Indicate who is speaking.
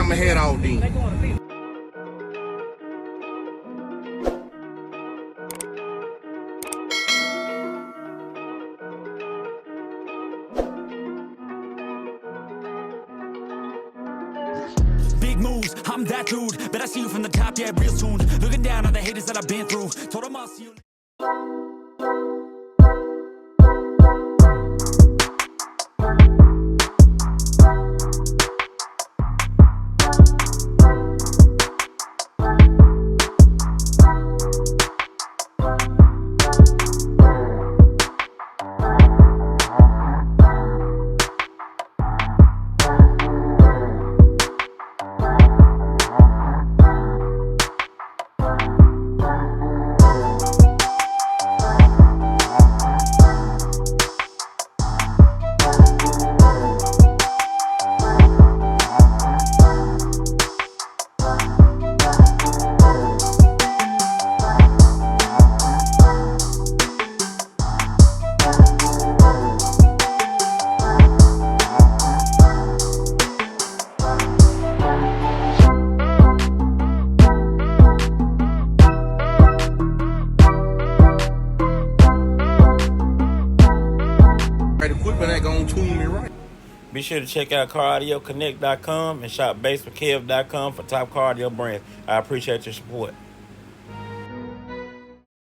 Speaker 1: I'ma head out then.
Speaker 2: Big moves, I'm that dude. Bet I see you from the top, yeah, real soon. Looking down on the haters that I've been through. Told them I'll see you.
Speaker 3: Be sure to check out CarAudioConnect.com and shop BASSWITHKEV.com for top car audio brands. I appreciate your support.